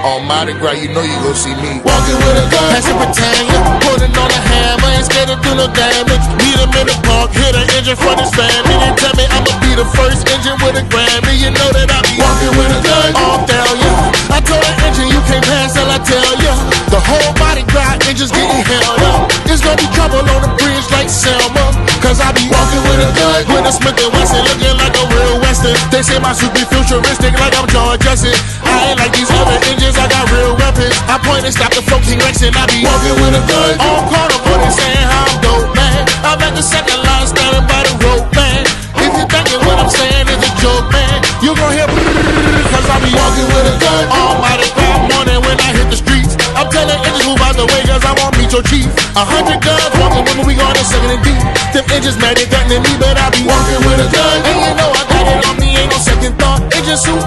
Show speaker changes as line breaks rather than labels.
On Mardi Gras, you know you gon' see me
walking with a gun,
passing Britannia, putting on a hammer, ain't scared to do no damage. Meet him in the park, hit an engine for this family. They tell me I'ma be the first engine with a Grammy. You know that I be
walking with a gun,
all failure. I told the engine you can't pass till I tell ya. The whole Mardi Gras engine's getting held up. There's gonna be trouble on the bridge like Selma, cause I be
walking with a gun,
with a Smith & Wesson, looking like a real Western. They say my suit be futuristic like I'm George Jetson. I ain't like these other engines, I got real weapons. I point and stop the flow, King Rex, and I be
walking with a gun,
on carnival, they saying how I'm dope, man. I'm at the second line, standing by the rope, man. If you thinking what I'm saying is a joke, man, you gon' hear cause I be
walking with a gun,
all Mardi Gras morning when I hit the streets. I'm telling engines move out the way cause I won't meet your chief. 100 guns walking with me, we going to 7 and deep. Them engines mad, they threatening me, but I be
walking with a gun,
and you know I got it on me, ain't no second thought. Engine suit